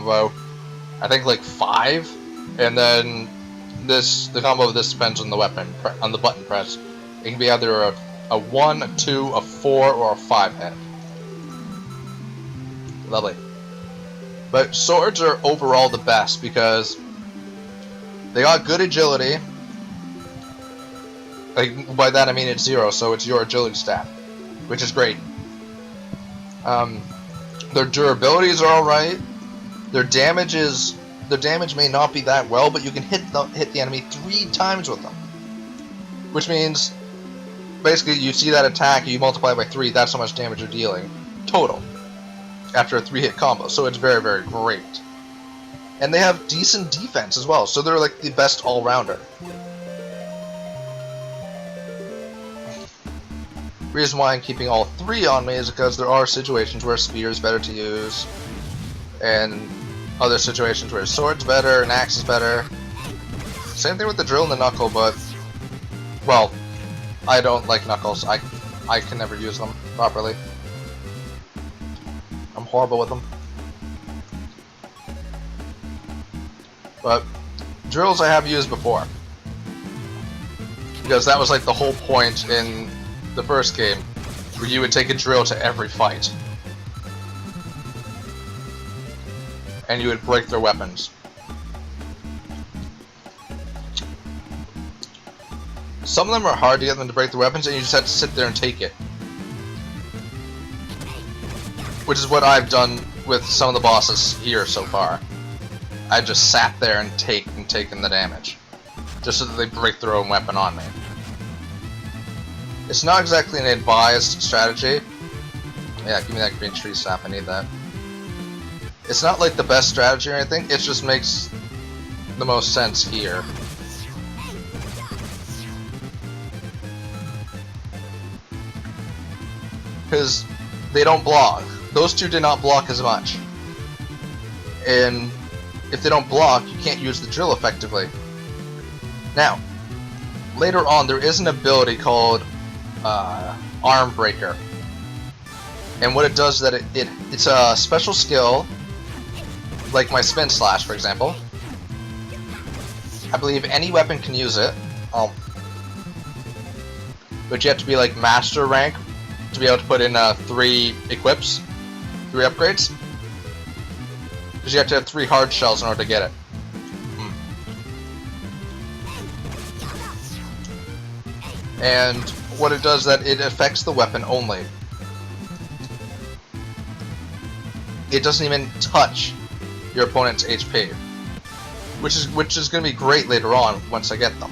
combo, I think like 5, and then the combo of this depends on the weapon, on the button press. It can be either a 1, a 2, a 4, or a 5 hit. Lovely. But swords are overall the best because they got good agility. Like, by that I mean it's 0, so it's your agility stat, which is great. Their durabilities are alright. Their damage may not be that well, but you can hit the enemy 3 times with them. Which means, basically, you see that attack, you multiply it by 3, that's how much damage you're dealing. Total. After a 3-hit combo, so it's very, very great. And they have decent defense as well, so they're like the best all-rounder. Reason why I'm keeping all 3 on me is because there are situations where spear is better to use, and other situations where sword's better, and axe is better. Same thing with the drill and the knuckle, but, well, I don't like knuckles. I can never use them properly. I'm horrible with them. But drills I have used before, because that was like the whole point in the first game, where you would take a drill to every fight, and you would break their weapons. Some of them are hard to get them to break their weapons, and you just have to sit there and take it. Which is what I've done with some of the bosses here so far. I just sat there and taken the damage, just so that they break their own weapon on me. It's not exactly an advised strategy. Yeah, give me that green tree sap, I need that. It's not like the best strategy or anything, it just makes the most sense here. Because they don't block. Those two did not block as much. And if they don't block, you can't use the drill effectively. Now, later on there is an ability called Arm Breaker. And what it does is that it's a special skill, like my Spin Slash, for example. I believe any weapon can use it. But you have to be like master rank to be able to put in 3 equips, 3 upgrades. Because you have to have 3 hard shells in order to get it. And what it does is that it affects the weapon only. It doesn't even touch your opponent's HP, which is going to be great later on once I get them.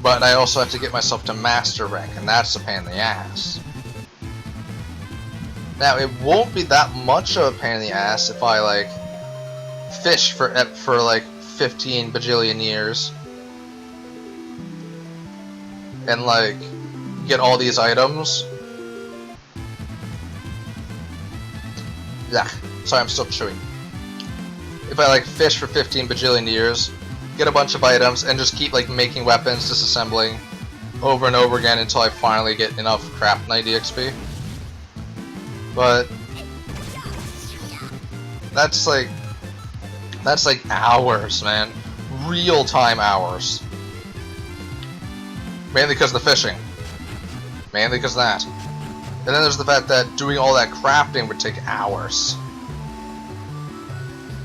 But I also have to get myself to master rank, and that's a pain in the ass. Now it won't be that much of a pain in the ass if I like fish for like 15 bajillion years. And like get all these items. Yeah, sorry, I'm still chewing. If I like fish for 15 bajillion years, get a bunch of items, and just keep like making weapons, disassembling over and over again until I finally get enough craft 90 XP. But that's like hours, man. Real-time hours. Mainly because of the fishing. Mainly because of that. And then there's the fact that doing all that crafting would take hours.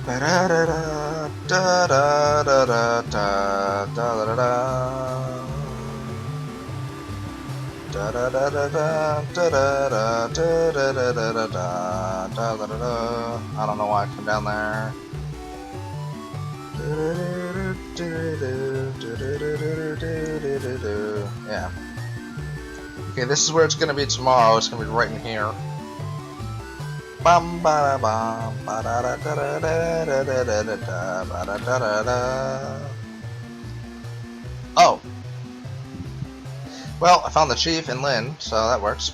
I don't know why I come down there. Yeah. Okay, this is where it's gonna be tomorrow. It's gonna be right in here. Bum ba da bum ba da da da da da da da da ba da da da da. Oh. Well, I found the chief and Lynn, so that works.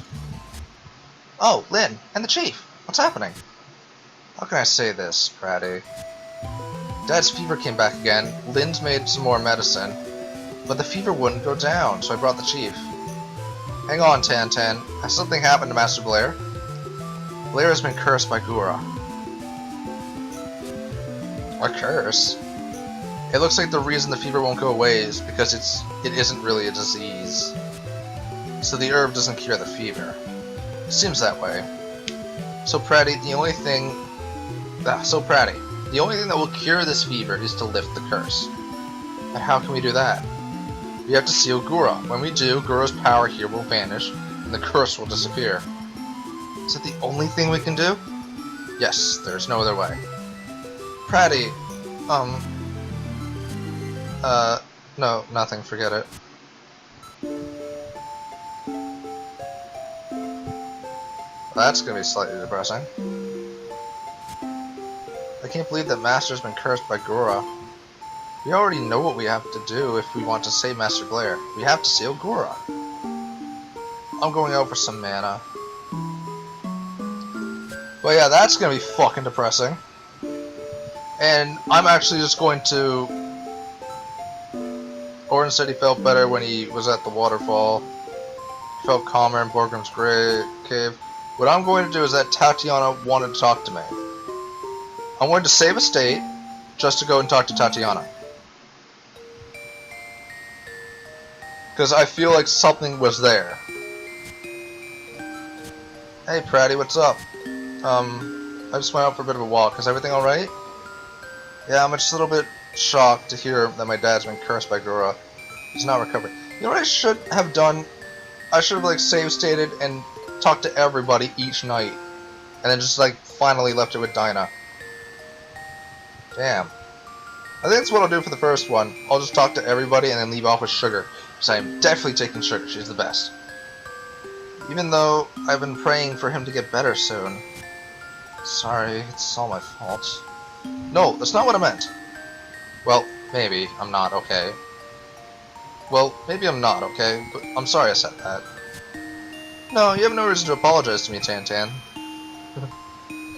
Oh, Lynn and the chief. What's happening? How can I say this, Pratty? Dad's fever came back again. Lynn's made some more medicine, but the fever wouldn't go down, so I brought the chief. Hang on, Tan. Has something happened to Master Blair? Blair has been cursed by Gura. A curse? It looks like the reason the fever won't go away is because it isn't really a disease. So the herb doesn't cure the fever. It seems that way. So Pratty, the only thing that will cure this fever is to lift the curse. And how can we do that? We have to seal Gura. When we do, Gura's power here will vanish, and the curse will disappear. Is it the only thing we can do? Yes, there's no other way. Pratty, no, nothing, forget it. That's gonna be slightly depressing. I can't believe that Master's been cursed by Gura. We already know what we have to do if we want to save Master Blair. We have to seal Gura. I'm going out for some mana. But yeah, that's gonna be fucking depressing. And I'm actually just going to... Orin said he felt better when he was at the waterfall. He felt calmer in Borgrim's cave. What I'm going to do is that Tatiana wanted to talk to me. I'm going to save a state just to go and talk to Tatiana. Because I feel like something was there. Hey Pratty, what's up? I just went out for a bit of a walk. Is everything alright? Yeah, I'm just a little bit shocked to hear that my dad's been cursed by Gura. He's not recovering. You know what I should have done? I should have like save stated and talked to everybody each night. And then just like finally left it with Dinah. Damn. I think that's what I'll do for the first one. I'll just talk to everybody and then leave off with Sugar. Because I'm definitely taking Sugar. She's the best. Even though I've been praying for him to get better soon. Sorry, it's all my fault. No, that's not what I meant. Well, maybe I'm not okay. Well, maybe I'm not okay, but I'm sorry I said that. No, you have no reason to apologize to me, Tantan.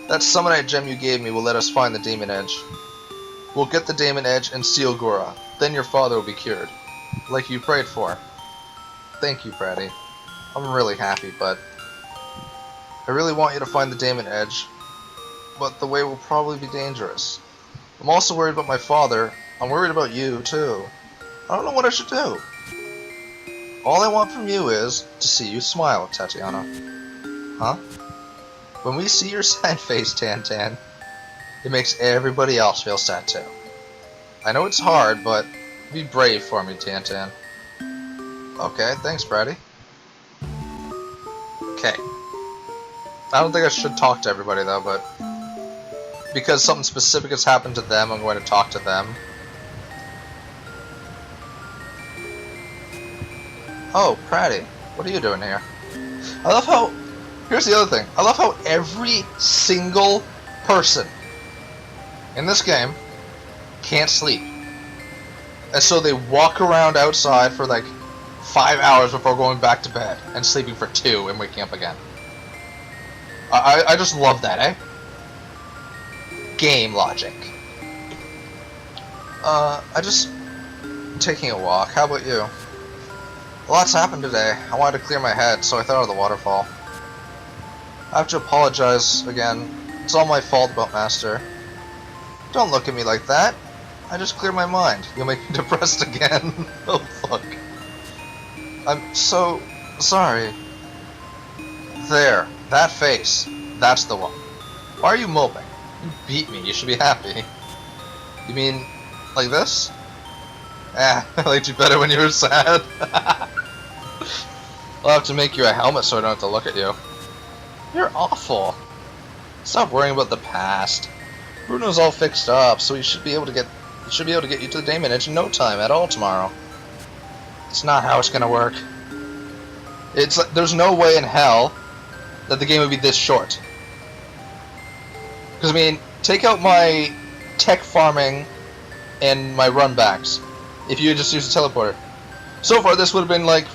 That Summonite gem you gave me will let us find the Demon Edge. We'll get the Demon Edge and seal Gura. Then your father will be cured. Like you prayed for. Thank you, Pratty. I'm really happy, but... I really want you to find the Demon Edge, but the way will probably be dangerous. I'm also worried about my father. I'm worried about you, too. I don't know what I should do. All I want from you is to see you smile, Tatiana. Huh? When we see your sad face, Tantan, it makes everybody else feel sad too. I know it's hard, but be brave for me, Tantan. Okay, thanks, Pratty. Okay. I don't think I should talk to everybody though, but because something specific has happened to them, I'm going to talk to them. Oh, Pratty, what are you doing here? I love how... Here's the other thing. I love how every single person in this game can't sleep. And so they walk around outside for like 5 hours before going back to bed and sleeping for 2 and waking up again. I just love that, eh? Game logic. I'm taking a walk. How about you? A lot's happened today. I wanted to clear my head, so I thought of the waterfall. I have to apologize again. It's all my fault about Master. Don't look at me like that. I just cleared my mind. You'll make me depressed again. Oh, fuck. I'm so sorry. There. That face. That's the one. Why are you moping? You beat me. You should be happy. You mean, like this? I liked you better when you were sad. I'll have to make you a helmet so I don't have to look at you. You're awful. Stop worrying about the past. Bruno's all fixed up, so he should be able to get you to the Demon Edge in no time at all tomorrow. It's not how it's gonna work. It's like, there's no way in hell that the game would be this short. Because I mean, take out my tech farming and my runbacks. If you had just used a teleporter. So far, this would have been like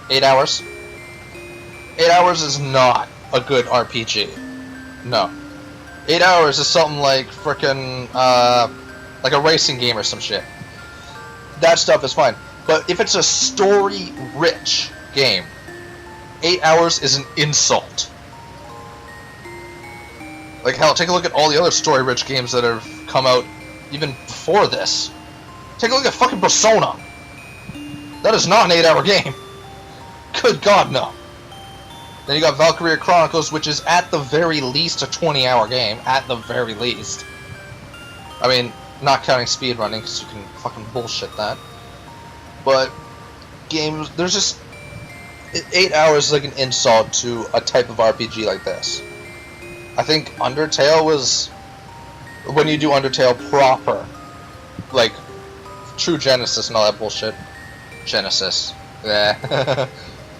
8 hours. 8 hours is not a good RPG. No. 8 hours is something like frickin' like a racing game or some shit. That stuff is fine. But if it's a story-rich game, 8 hours is an insult. Like, hell, take a look at all the other story-rich games that have come out even before this. Take a look at fucking Persona. That is not an 8-hour game. Good God, no. Then you got Valkyria Chronicles, which is at the very least a 20-hour game. At the very least. I mean, not counting speedrunning, because you can fucking bullshit that. But games, there's just 8 hours is like an insult to a type of RPG like this. I think Undertale was, when you do Undertale proper, like true Genesis and all that bullshit. Genesis, yeah.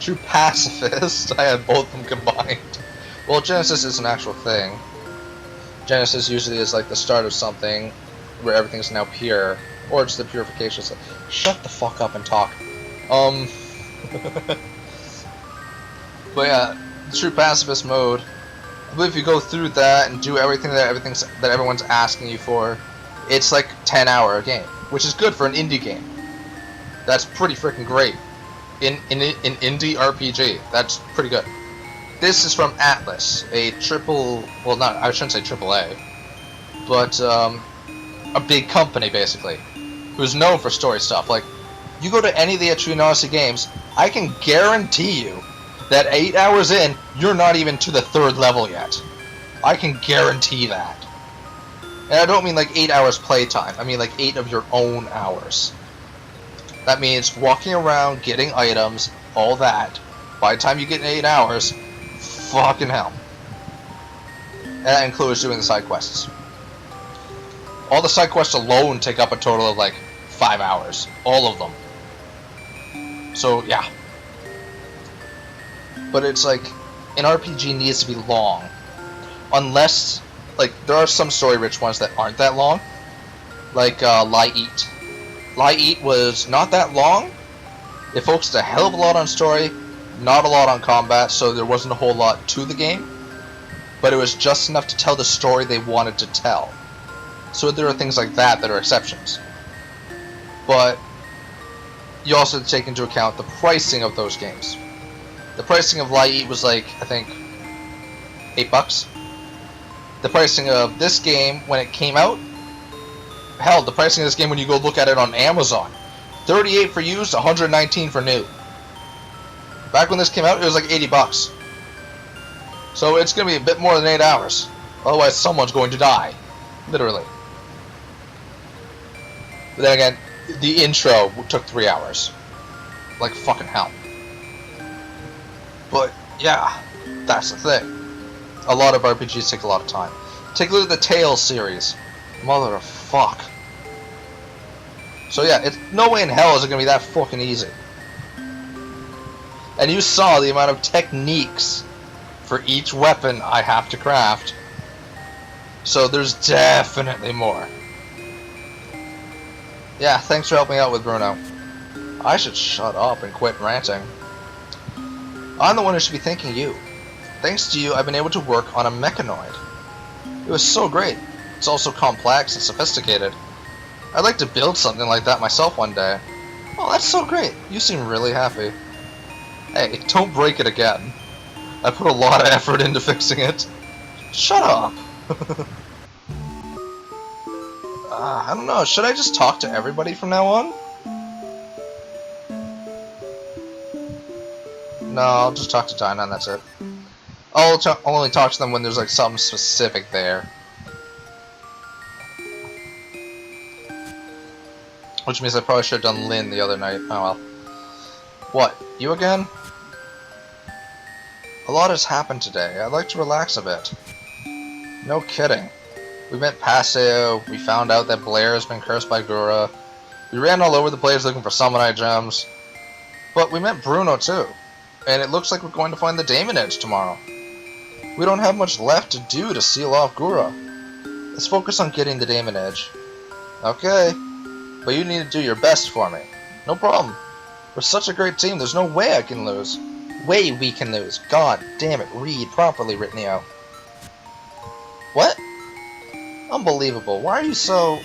True pacifist. I had both of them combined. Well, Genesis is an actual thing. Genesis usually is like the start of something where everything's now pure, or it's the purification. So, shut the fuck up and talk. But yeah, true pacifist mode. I believe if you go through that and do everything that everyone's asking you for, it's like 10-hour game, which is good for an indie game. That's pretty freaking great. In indie RPG, that's pretty good. This is from Atlas, a I shouldn't say triple A, but a big company basically, who's known for story stuff. Like, you go to any of the Atrinasi games, I can guarantee you that 8 hours in, you're not even to the 3rd level yet. I can guarantee that. And I don't mean like 8 hours playtime, I mean like 8 of your own hours. That means walking around, getting items, all that. By the time you get in 8 hours, fucking hell. And that includes doing the side quests. All the side quests alone take up a total of like 5 hours. All of them. So, yeah. But it's like, an RPG needs to be long. Unless, like, there are some story-rich ones that aren't that long. Like, Lie Eat. Lie Eat was not that long. It focused a hell of a lot on story, not a lot on combat, so there wasn't a whole lot to the game. But it was just enough to tell the story they wanted to tell. So there are things like that that are exceptions. But you also have to take into account the pricing of those games. The pricing of Lie Eat was like, I think, $8. The pricing of this game when it came out, hell, the pricing of this game when you go look at it on Amazon, $38 for used, $119 for new. Back when this came out, it was like $80. So it's going to be a bit more than 8 hours. Otherwise, someone's going to die. Literally. But then again, the intro took 3 hours. Like fucking hell. But, yeah, that's the thing. A lot of RPGs take a lot of time. Take a look at the Tales series. Mother of fuck. So yeah, it's no way in hell is it going to be that fucking easy. And you saw the amount of techniques for each weapon I have to craft. So there's definitely more. Yeah, thanks for helping out with Bruno. I should shut up and quit ranting. I'm the one who should be thanking you. Thanks to you, I've been able to work on a mechanoid. It was so great. It's also complex and sophisticated. I'd like to build something like that myself one day. Oh, that's so great. You seem really happy. Hey, don't break it again. I put a lot of effort into fixing it. Shut up. I don't know. Should I just talk to everybody from now on? No, I'll just talk to Dinah and that's it. I'll only talk to them when there's like something specific there. Which means I probably should have done Lynn the other night. Oh well. What? You again? A lot has happened today. I'd like to relax a bit. No kidding. We met Paseo, we found out that Blair has been cursed by Gura. We ran all over the place looking for Summonite gems. But we met Bruno too. And it looks like we're going to find the Daemon Edge tomorrow. We don't have much left to do to seal off Gura. Let's focus on getting the Daemon Edge. Okay. But you need to do your best for me. No problem. We're such a great team, there's no way I can lose. Way we can lose. God damn it, read properly, Ritneo. What? Unbelievable. Why are you so...